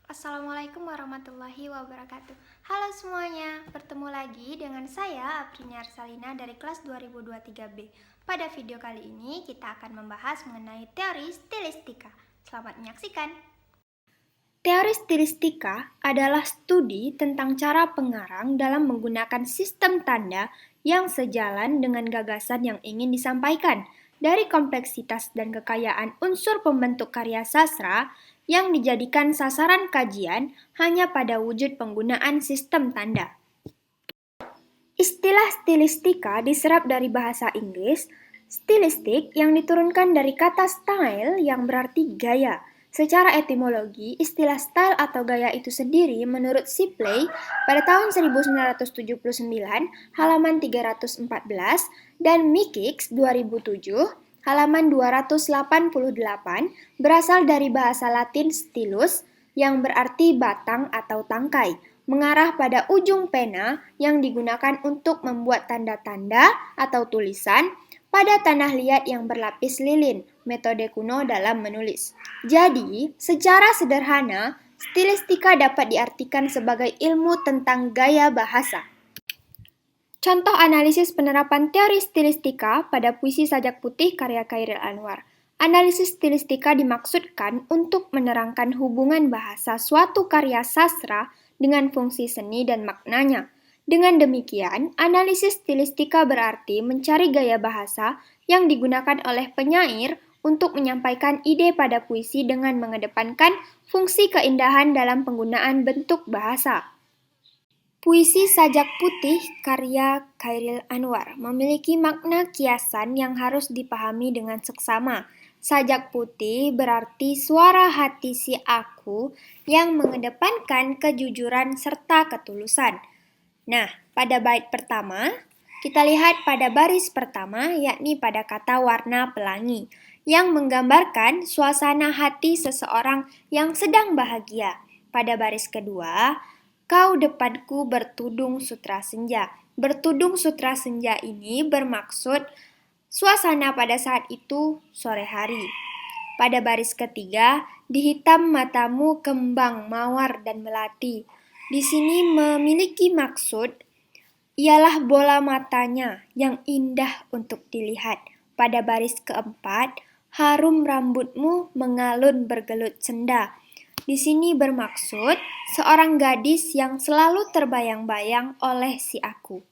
Assalamualaikum warahmatullahi wabarakatuh. Halo semuanya, bertemu lagi dengan saya Aprinia Arsalina dari kelas 2023B. Pada video kali ini kita akan membahas mengenai teori stilistika. Selamat menyaksikan. Teori stilistika adalah studi tentang cara pengarang dalam menggunakan sistem tanda yang sejalan dengan gagasan yang ingin disampaikan. Dari kompleksitas dan kekayaan unsur pembentuk karya sastra yang dijadikan sasaran kajian hanya pada wujud penggunaan sistem tanda. Istilah stilistika diserap dari bahasa Inggris, stilistik yang diturunkan dari kata style yang berarti gaya. Secara etimologi, istilah style atau gaya itu sendiri menurut Shipley pada tahun 1979 halaman 314 dan Mikix 2007 halaman 288 berasal dari bahasa Latin stilus yang berarti batang atau tangkai, mengarah pada ujung pena yang digunakan untuk membuat tanda-tanda atau tulisan pada tanah liat yang berlapis lilin, metode kuno dalam menulis. Jadi, secara sederhana, stilistika dapat diartikan sebagai ilmu tentang gaya bahasa. Contoh analisis penerapan teori stilistika pada puisi Sajak Putih karya Chairil Anwar. Analisis stilistika dimaksudkan untuk menerangkan hubungan bahasa suatu karya sastra dengan fungsi seni dan maknanya. Dengan demikian, analisis stilistika berarti mencari gaya bahasa yang digunakan oleh penyair untuk menyampaikan ide pada puisi dengan mengedepankan fungsi keindahan dalam penggunaan bentuk bahasa. Puisi Sajak Putih karya Chairil Anwar memiliki makna kiasan yang harus dipahami dengan seksama. Sajak putih berarti suara hati si aku yang mengedepankan kejujuran serta ketulusan. Nah, pada bait pertama, kita lihat pada baris pertama, yakni pada kata warna pelangi, yang menggambarkan suasana hati seseorang yang sedang bahagia. Pada baris kedua, kau depanku bertudung sutra senja. Bertudung sutra senja ini bermaksud suasana pada saat itu sore hari. Pada baris ketiga, dihitam matamu kembang, mawar, dan melati. Di sini memiliki maksud ialah bola matanya yang indah untuk dilihat. Pada baris keempat, harum rambutmu mengalun bergelut senda. Di sini bermaksud seorang gadis yang selalu terbayang-bayang oleh si aku.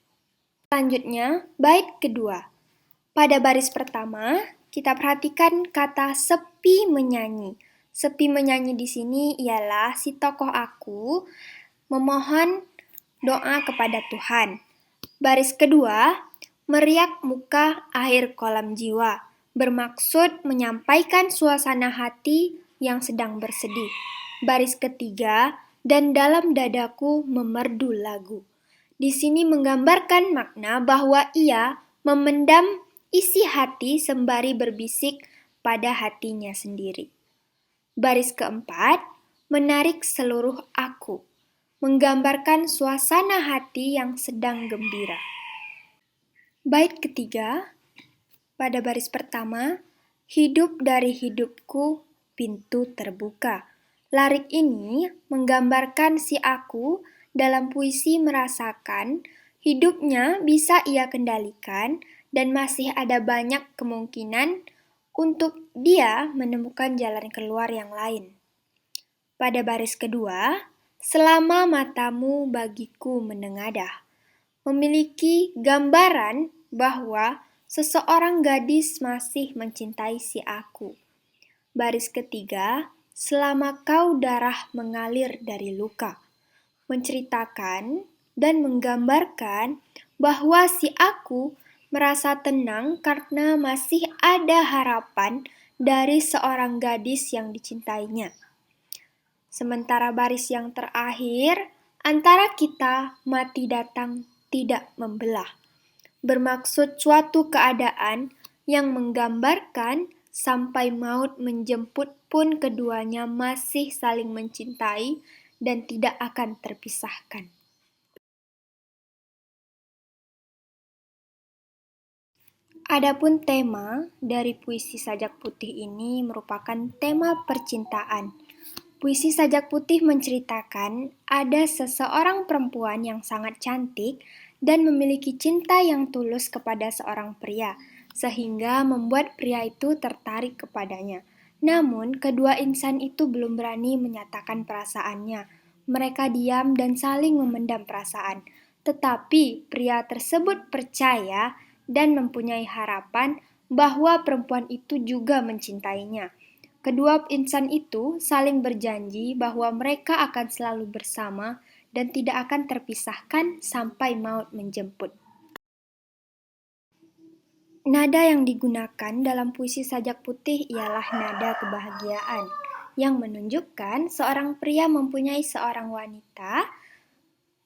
Selanjutnya, bait kedua. Pada baris pertama, kita perhatikan kata sepi menyanyi. Sepi menyanyi di sini ialah si tokoh aku memohon doa kepada Tuhan. Baris kedua, meriak muka akhir kolam jiwa, bermaksud menyampaikan suasana hati yang sedang bersedih. Baris ketiga, dan dalam dadaku memerdu lagu. Di sini menggambarkan makna bahwa ia memendam isi hati sembari berbisik pada hatinya sendiri. Baris keempat, menarik seluruh aku, menggambarkan suasana hati yang sedang gembira. Bait ketiga, pada baris pertama, hidup dari hidupku, pintu terbuka. Larik ini menggambarkan si aku dalam puisi merasakan hidupnya bisa ia kendalikan dan masih ada banyak kemungkinan untuk dia menemukan jalan keluar yang lain. Pada baris kedua, selama matamu bagiku menengadah, memiliki gambaran bahwa seseorang gadis masih mencintai si aku. Baris ketiga, selama kau darah mengalir dari luka, menceritakan dan menggambarkan bahwa si aku merasa tenang karena masih ada harapan dari seorang gadis yang dicintainya. Sementara baris yang terakhir, antara kita mati datang tidak membelah, bermaksud suatu keadaan yang menggambarkan sampai maut menjemput pun keduanya masih saling mencintai dan tidak akan terpisahkan. Adapun tema dari puisi Sajak Putih ini merupakan tema percintaan. Puisi Sajak Putih menceritakan ada seseorang perempuan yang sangat cantik dan memiliki cinta yang tulus kepada seorang pria, sehingga membuat pria itu tertarik kepadanya. Namun, kedua insan itu belum berani menyatakan perasaannya. Mereka diam dan saling memendam perasaan. Tetapi pria tersebut percaya dan mempunyai harapan bahwa perempuan itu juga mencintainya. Kedua insan itu saling berjanji bahwa mereka akan selalu bersama dan tidak akan terpisahkan sampai maut menjemput. Nada yang digunakan dalam puisi Sajak Putih ialah nada kebahagiaan, yang menunjukkan seorang pria mempunyai seorang wanita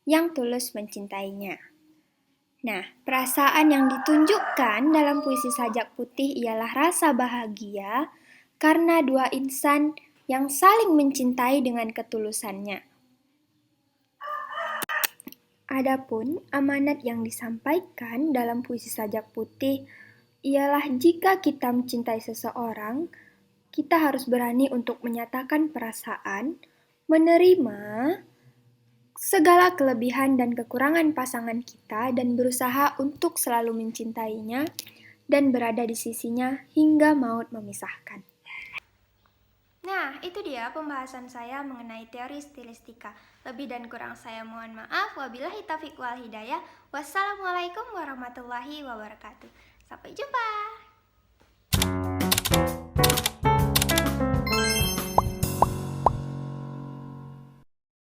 yang tulus mencintainya. Nah, perasaan yang ditunjukkan dalam puisi Sajak Putih ialah rasa bahagia karena dua insan yang saling mencintai dengan ketulusannya. Adapun amanat yang disampaikan dalam puisi Sajak Putih ialah jika kita mencintai seseorang, kita harus berani untuk menyatakan perasaan, menerima segala kelebihan dan kekurangan pasangan kita dan berusaha untuk selalu mencintainya dan berada di sisinya hingga maut memisahkan. Nah, itu dia pembahasan saya mengenai teori stilistika. Lebih dan kurang saya mohon maaf. Wabillahi taufiq wal hidayah. Wassalamualaikum warahmatullahi wabarakatuh. Sampai jumpa.